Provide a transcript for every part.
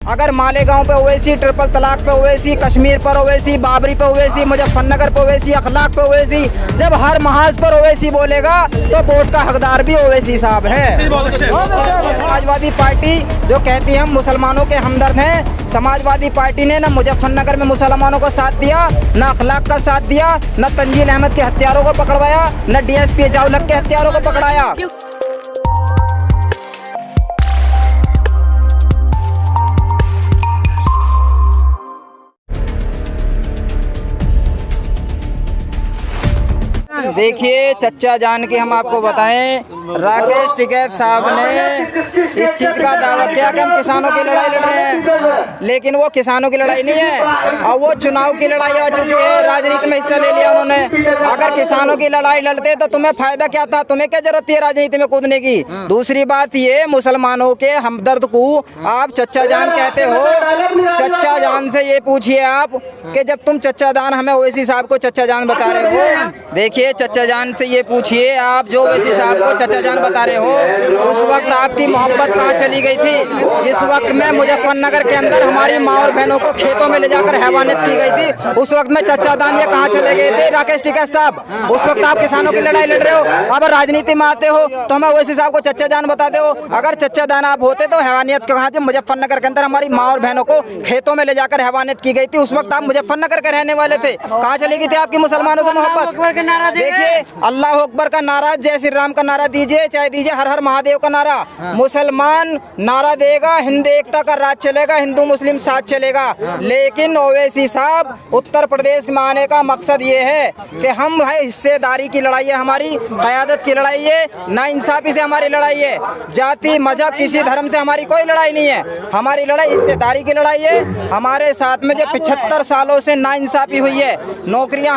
अगर मालेगांव पे ओवैसी, ट्रिपल तलाक पे ओवैसी, कश्मीर पर ओवैसी, बाबरी पे ओवैसी, मुजफ्फरनगर पे ओवैसी, अखलाक पे ओवैसी, जब हर महाज पर ओवैसी बोलेगा तो वोट का हकदार भी ओवैसी साहब है। समाजवादी पार्टी जो कहती है हम मुसलमानों के हमदर्द हैं, समाजवादी पार्टी ने न मुजफ्फरनगर में मुसलमानों को साथ दिया, न अखलाक का साथ दिया, न तंजील अहमद के हत्यारों को पकड़वाया, न डीएसपी जाउलक के हत्यारों को पकड़ाया। देखिए चच्चा जान के हम आपको बताएं, राकेश टिकैत साहब ने इस चीज़ का दावा किया कि हम किसानों की लड़ाई लड़ रहे हैं, लेकिन वो किसानों की लड़ाई नहीं है और वो चुनाव की लड़ाई आ चुकी है। राजनीति में हिस्सा ले लिया उन्होंने। अगर किसानों की लड़ाई लड़ते तो तुम्हें फायदा क्या था, तुम्हें क्या जरूरत है राजनीति में कूदने की। दूसरी बात ये, मुसलमानों के हमदर्द को आप चच्चा जान कहते हो। चच्चा जान से ये पूछिए आप कि जब तुम चच्चा जान हमें ओवैसी साहब को चच्चा जान बता रहे हो, देखिए चच्चा जान से ये पूछिए आप जो ओवैसी साहब को चच्चा जान बता रहे हो, उस वक्त आपकी मोहब्बत कहाँ चली गई थी? जिस वक्त में मुजफ्फरनगर के अंदर हमारी माँ और बहनों को खेतों में ले जाकर हैवानियत की गई थी, उस वक्त में चच्चा जान ये कहाँ चले गए थे? राकेश टिकैत साहब, उस वक्त आप किसानों की लड़ाई लड़ रहे हो। अब राजनीति में आते हो तो हमें ओवैसी साहब को चच्चा जान बताते हो। अगर चच्चा जान आप होते तो हैवानियत कहाँ से? मुजफ्फरनगर के अंदर हमारी माँ और बहनों को खेतों में ले जाकर हैवानियत की गई थी, उस वक्त आप मुजफ्फरनगर के रहने वाले थे। कहाँ चली गई थी आपकी मुसलमानों से मोहब्बत? देखिए अल्लाह अकबर का नारा, जय श्री राम का नारा दीजिए, चाहे दीजिए हर हर महादेव का नारा। मुसलमान नारा देगा, हिंदू एकता का राज चलेगा, हिंदू मुस्लिम साथ चलेगा। लेकिन ओवैसी साहब उत्तर प्रदेश में आने का मकसद ये है कि हम भाई हिस्सेदारी की लड़ाई है, हमारी क़यादत की लड़ाई है, नाइंसाफी से हमारी लड़ाई है। जाति मजहब किसी धर्म से हमारी कोई लड़ाई नहीं है, हमारी लड़ाई हिस्सेदारी की लड़ाई है। हमारे साथ में जो 75 सालों से नाइंसाफी हुई है, नौकरियों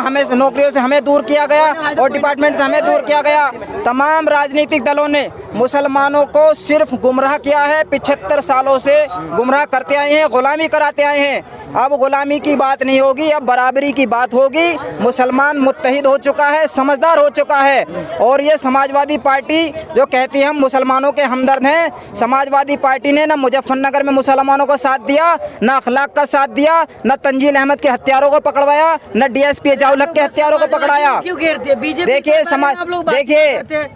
से हमें दूर किया गया और डिपार्टमेंट से हमें दूर किया गया। तमाम राजनीतिक दलों ने मुसलमानों को सिर्फ गुमराह किया है, 75 सालों से गुमराह करते आए हैं, गुलामी कराते आए हैं। अब गुलामी की बात नहीं होगी, अब बराबरी की बात होगी। मुसलमान मुत्तहिद हो चुका है, समझदार हो चुका है। और ये समाजवादी पार्टी जो कहती है हम मुसलमानों के हमदर्द हैं, समाजवादी पार्टी ने न मुजफ्फरनगर में मुसलमानों को साथ दिया, न अखलाक का साथ दिया, न तंजील अहमद के हत्यारों को पकड़वाया, न डीएसपी जाउलक के हत्यारों को पकड़ाया। देखिए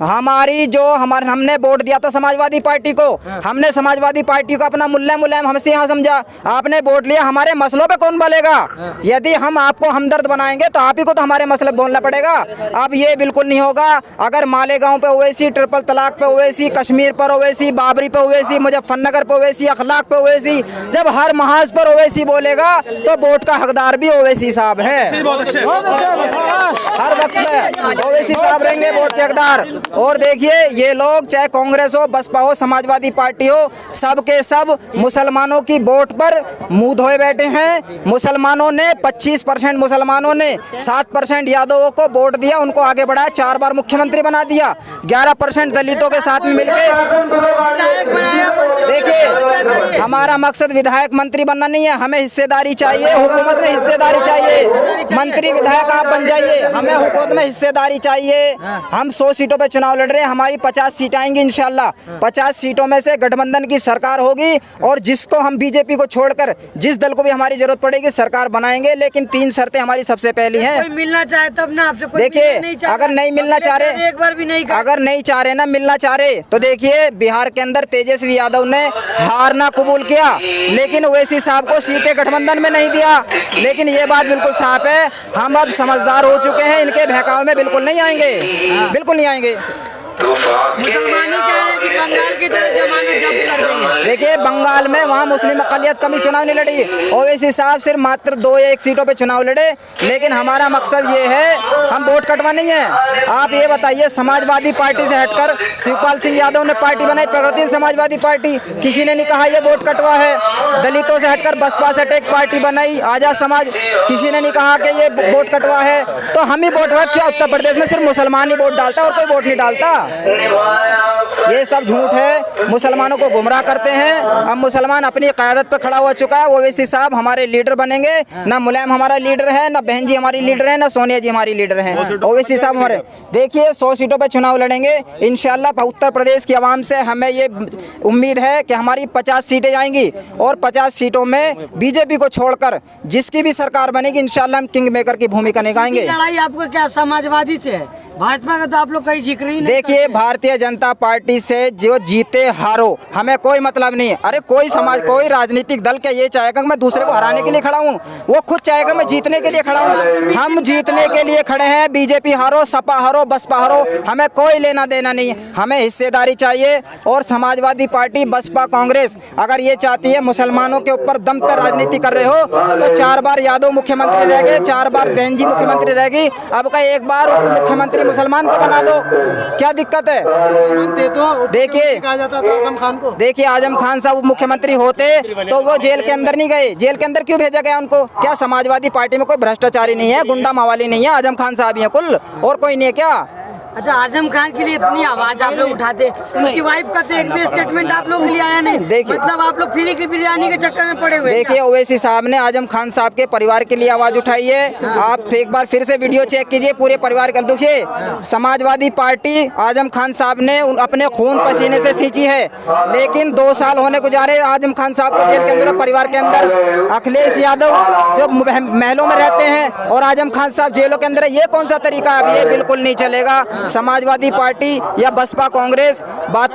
हमारी जो हमने वोट दिया था समाजवादी पार्टी को, हमने समाजवादी पार्टी को अपना मुल्ला हमसे यहाँ समझा। आपने वोट लिया, हमारे मसलों पे कौन बोलेगा? यदि हम आपको हमदर्द बनाएंगे तो आप ही को तो हमारे मसले बोलना पड़ेगा। अब ये बिल्कुल नहीं होगा। अगर मालेगांव पे ओवैसी, ट्रिपल तलाक पे ओवैसी, कश्मीर पर ओवैसी, बाबरी पे ओवैसी, मुजफ्फरनगर पे ओवैसी, अखलाक पे ओवैसी, जब हर महाज पर ओवैसी बोलेगा तो वोट का हकदार भी ओवैसी साहब है। हर वक्त में ओवैसी साहब रहेंगे वोट के हकदार। और देखिए ये लोग चाहे कांग्रेस हो, बसपा हो, समाजवादी पार्टी हो, सब के सब मुसलमानों की वोट पर मुंह धोए बैठे हैं। मुसलमानों ने 25% मुसलमानों ने 7% यादवों को वोट दिया, उनको आगे बढ़ाया, 4 बार मुख्यमंत्री बना दिया। 11% दलितों के साथ में मिलकर, देखिए हमारा मकसद विधायक मंत्री बनना नहीं है, हमें हिस्सेदारी चाहिए, हुकूमत में हिस्सेदारी चाहिए। मंत्री विधायक आप बन जाइए, हमें हुकूमत में हिस्सेदारी चाहिए। हम 100 सीटों पे चुनाव लड़ रहे हैं, हमारी 50 सीटें आएंगी इंशाल्लाह। 50 सीटों में से गठबंधन की सरकार होगी और जिसको हम बीजेपी को छोड़कर जिस दल को भी हमारी जरूरत पड़ेगी सरकार बनाएंगे। लेकिन 3 शर्तें हमारी सबसे पहली हैं। कोई मिलना चाहे तब ना आपसे, देखिए अगर नहीं मिलना चाह रहे, एक बार भी नहीं, अगर नहीं चाह रहे ना मिलना चाह रहे तो देखिए बिहार के अंदर तेजस्वी यादव ने हारना कबूल किया, लेकिन ओवैसी साहब को सीटें गठबंधन में नहीं दिया। लेकिन ये बात बिल्कुल साफ है, हम अब समझदार हो चुके हैं, इनके बहकावे में बिल्कुल नहीं आएंगे, बिल्कुल नहीं आएंगे। मुसलमानी कह रहे हैं कि बंगाल की तरह जमानत जब्त कर देंगे। देखिए बंगाल में वहाँ मुस्लिम अक़लियत कभी चुनाव नहीं लड़ी, ओवैसी साहब सिर्फ मात्र 2 या 1 सीटों पे चुनाव लड़े। लेकिन हमारा मकसद ये है, हम वोट कटवा नहीं है। आप ये बताइए, समाजवादी पार्टी से हटकर शिवपाल सिंह यादव ने पार्टी बनाई, प्रगतिशील समाजवादी पार्टी, किसी ने नहीं कहा ये वोट कटवा है। दलितों से हटकर बसपा से एक पार्टी बनाई, आजाद समाज, किसी ने नहीं कहा कि ये वोट कटवा है। तो हम ही वोट, क्या उत्तर प्रदेश में सिर्फ मुसलमान ही वोट डालता है और कोई वोट नहीं डालता? ये सब झूठ है, मुसलमानों को गुमराह करते हैं। अब मुसलमान अपनी क़यादत पर खड़ा हो चुका है। ओवैसी साहब हमारे लीडर बनेंगे, ना मुलायम हमारा लीडर है, ना बहन जी हमारी लीडर है, ना सोनिया जी हमारी लीडर हैं। ओवैसी साहब हमारे देखिए 100 सीटों पर चुनाव लड़ेंगे इंशाल्लाह। उत्तर प्रदेश की आवाम से हमें ये उम्मीद है कि हमारी 50 सीटें जाएंगी और 50 सीटों में बीजेपी को छोड़कर जिसकी भी सरकार बनेगी इंशाल्लाह हम किंग मेकर की भूमिका निभाएंगे। लड़ाई आपको क्या समाजवादी से है? भाजपा का तो आप लोग कहीं जिक्र ही नहीं देखिए, भारतीय जनता पार्टी से जो जीते हारो हमें कोई मतलब नहीं है। अरे कोई राजनीतिक दल के ये चाहेगा कि मैं दूसरे को हराने के लिए खड़ा हूँ, वो खुद चाहेगा मैं जीतने के लिए खड़ा हूँ। हम जीतने के लिए खड़े हैं। बीजेपी हारो, सपा हारो, बसपा हारो, हमें कोई लेना देना नहीं है। हमें हिस्सेदारी चाहिए। और समाजवादी पार्टी, बसपा, कांग्रेस अगर ये चाहती है मुसलमानों के ऊपर दम पर राजनीति कर रहे हो तो 4 बार यादव मुख्यमंत्री रह गए, 4 बार बहन जी मुख्यमंत्री रहेगी, अब का 1 बार मुख्यमंत्री मुसलमान को बना दो, क्या दिक्कत है? देखिए आजम खान को, देखिए आजम खान साहब मुख्यमंत्री होते तो वो जेल के अंदर नहीं गए। जेल के अंदर क्यों भेजा गया उनको? क्या समाजवादी पार्टी में कोई भ्रष्टाचारी नहीं है, गुंडा मावाली नहीं है? आजम खान साहब ही है कुल, और कोई नहीं है क्या? अच्छा, आजम खान के लिए इतनी आवाज आप लोग उठाते, उनकी वाइफ का तो एक भी स्टेटमेंट आप लोग के लिए आया नहीं। देखिए, मतलब आप लोग फ्री की बिरयानी के चक्कर में पड़े हुए। देखिए ओवैसी साहब ने आजम खान साहब के परिवार के लिए आवाज उठाई है। आप एक बार फिर से वीडियो चेक कीजिए, पूरे परिवार कर देखिए। समाजवादी पार्टी आजम खान साहब ने अपने खून पसीने से सींची है, लेकिन 2 साल होने गुजारे आजम खान साहब को जेल के अंदर, परिवार के अंदर। अखिलेश यादव जो महलों में रहते हैं और आजम खान साहब जेलों के अंदर, ये कौन सा तरीका है? अब ये बिल्कुल नहीं चलेगा। समाजवादी पार्टी या बसपा कांग्रेस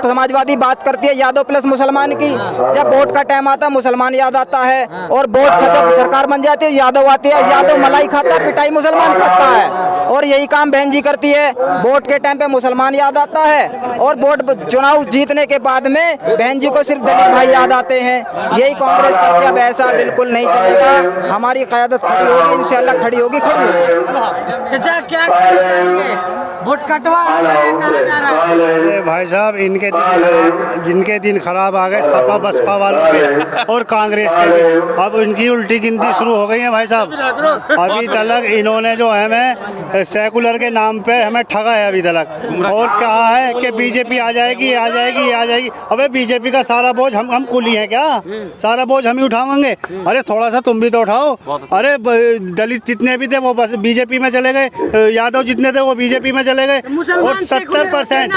समाजवादी बात करती है यादव प्लस मुसलमान की। जब वोट का टाइम आता है मुसलमान याद आता है, और वोट खत्म सरकार बन जाती है यादव आती है, यादव मलाई खाता है, पिटाई मुसलमान खाता है। और यही काम बहन जी करती है, वोट के टाइम पे मुसलमान याद आता है और वोट चुनाव जीतने के बाद में बहन जी को सिर्फ दलित भाई याद आते हैं। यही कांग्रेस करती है। अब ऐसा बिल्कुल नहीं चलेगा। हमारी क़यादत खड़ी होगी इंशाल्लाह, खड़ी होगी। चाचा क्या कहना चाहेंगे? वोट कटवा कहा जा रहा है। भाई साहब जिनके दिन खराब आ गए सपा बसपा वालों के और कांग्रेस के भी, अब इनकी उल्टी गिनती शुरू हो गई है भाई साहब। अभी तक इन्होंने जो है हमें सेकुलर के नाम पे हमें ठगा है अभी तक, और कहा है कि बीजेपी आ जाएगी आ जाएगी आ जाएगी। अबे बीजेपी का सारा बोझ हम कुली हैं क्या? सारा बोझ हम ही उठाएंगे? अरे थोड़ा सा तुम भी तो उठाओ। अरे दलित जितने भी थे वो बस बीजेपी में चले गए, यादव जितने थे वो बीजेपी में चले गए, और 70%।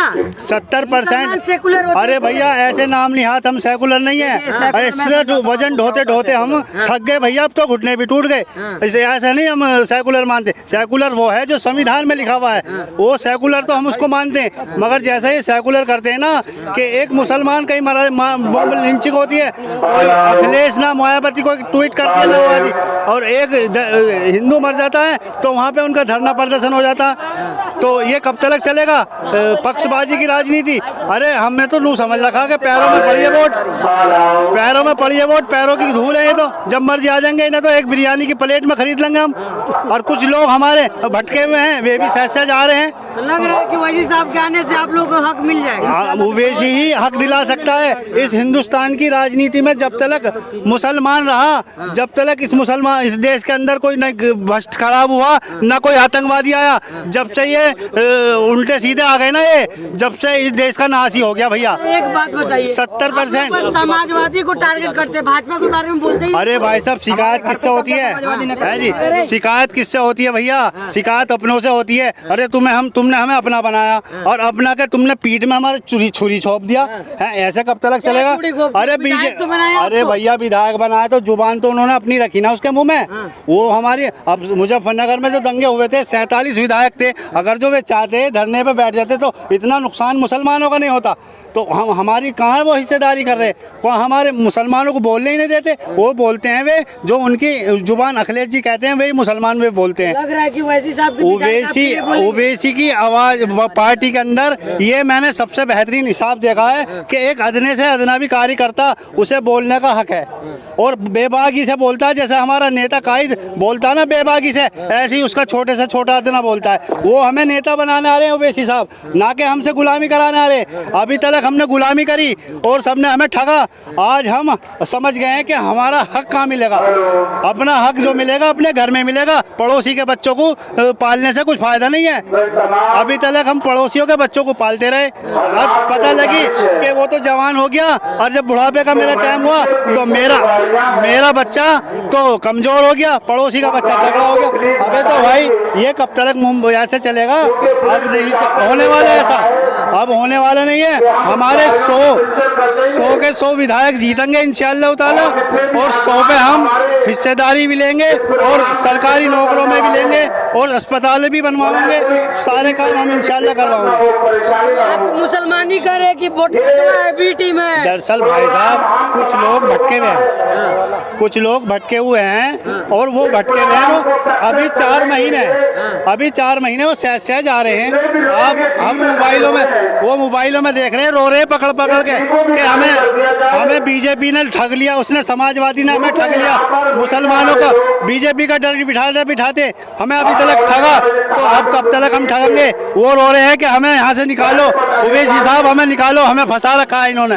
अरे भैया ऐसे नाम निहात हम सेकुलर नहीं है। ऐसे वजन ढोते ढोते हम थक गए भैया, अब तो घुटने भी टूट गए। ऐसे नहीं हम सेकुलर मानते। सेकुलर वो है जो संविधान में लिखा हुआ है, वो सेकुलर तो हम उसको मानते हैं। मगर जैसा ये सेकुलर करते हैं ना कि एक मुसलमान कहीं लिंचिंग होती है, अखिलेश ना मायावती को ट्वीट करती है नवादी, और एक हिंदू मर जाता है तो वहाँ पे उनका धरना प्रदर्शन हो जाता है। तो ये कब तक चलेगा पक्षबाजी की राजनीति? अरे हमने तो नू समझ रखा कि पैरों में पड़ी है वोट, पैरों में पड़ी है वोट, पैरों की धूल है ये तो, जब मर्जी आ जाएंगे। इन्हें तो एक बिरयानी की प्लेट में खरीद लेंगे हम। और कुछ लोग हमारे भटके हुए हैं, वे भी सहज जा रहे हैं। लग रहा है कि ओवैसी साहब के आने से आप लोगों को हक मिल जाएगा। ओवैसी ही हक दिला सकता है। इस हिंदुस्तान की राजनीति में जब तक मुसलमान रहा, जब तक इस देश के अंदर कोई न भ्रष्ट खराब हुआ, न कोई आतंकवादी आया, जब से ये उल्टे सीधे आ गए ना, ये जब से इस देश का नाश ही हो गया भैया। एक बात बताइए, 70% समाजवादी को टारगेट करते हैं, भाजपा के बारे में बोलते ही। अरे भाई साहब शिकायत किससे होती है? है जी, शिकायत किससे होती है भैया? शिकायत अपनों से होती है। अरे तुमने हमें अपना बनाया और अपना के तुमने पीठ में हमारे छुरी छोप दिया है, ऐसे कब तक चलेगा? अरे अरे भैया विधायक बनाया तो जुबान तो उन्होंने अपनी रखी ना उसके मुंह में। वो हमारी, अब मुजफ्फरनगर में जो दंगे हुए थे 47 विधायक थे, अगर जो वे चाहते धरने पे बैठ जाते तो इतना नुकसान मुसलमानों का नहीं होता। तो हमारी कहाँ वो हिस्सेदारी कर रहे? वहाँ हमारे मुसलमानों को बोलने ही नहीं देते। वो बोलते हैं वे जो उनकी जुबान अखिलेश जी कहते हैं वही मुसलमान वे बोलते हैं। लग रहा है कि ओवैसी की आवाज पार्टी के अंदर ये मैंने सबसे बेहतरीन हिसाब देखा है कि एक अदने से अदना भी कार्यकर्ता उसे बोलने का हक है, और बेबाकी से बोलता है। जैसे हमारा नेता कायद बोलता है ना बेबाकी से, ऐसे ही उसका छोटे से छोटा अदना बोलता है। वो हमें हमें नेता बनाने आ रहे हैं ओवैसी साहब, ना कि हमसे गुलामी कराने आ रहे हैं। अभी तक हमने गुलामी करी और सबने हमें ठगा। आज हम समझ गए हैं कि हमारा हक कहाँ मिलेगा। अपना हक जो मिलेगा अपने घर में मिलेगा, पड़ोसी के बच्चों को पालने से कुछ फायदा नहीं है। अभी तक हम पड़ोसियों के बच्चों को पालते रहे, अब पता लगी कि वो तो जवान हो गया और जब बुढ़ापे का मेरा टाइम हुआ तो मेरा बच्चा तो कमजोर हो गया, पड़ोसी का बच्चा तगड़ा हो गया। अबे तो भाई ये कब तक मुंबई ऐसे चलेगा? अब नहीं होने वाला ऐसा, अब होने वाला नहीं है। हमारे 100 के 100 विधायक जीतेंगे इंशाअल्लाह ताला, और 100 पे हम हिस्सेदारी भी लेंगे और सरकारी नौकरों में भी लेंगे और अस्पताल भी बनवाएंगे। सारे काम हम इंशाअल्लाह करवाएंगे। आप मुसलमानी करे कि वोट है बीटी में? दरअसल भाई साहब कुछ लोग भटके हुए हैं, कुछ लोग भटके हुए हैं और वो भटके हुए हैं। वो अभी 4 महीने वो सहज आ रहे हैं। अब हम मोबाइलों में देख रहे हैं, रो रहे हैं पकड़ के कि हमें बीजेपी ने ठग लिया, उसने समाजवादी ने हमें ठग लिया। मुसलमानों का बीजेपी का डर बिठाते हमें अभी तक ठगा, तो अब कब तक हम ठगेंगे? वो रो रहे हैं कि हमें यहाँ से निकालो, ओवैसी साहब हमें निकालो, हमें फंसा रखा है इन्होंने।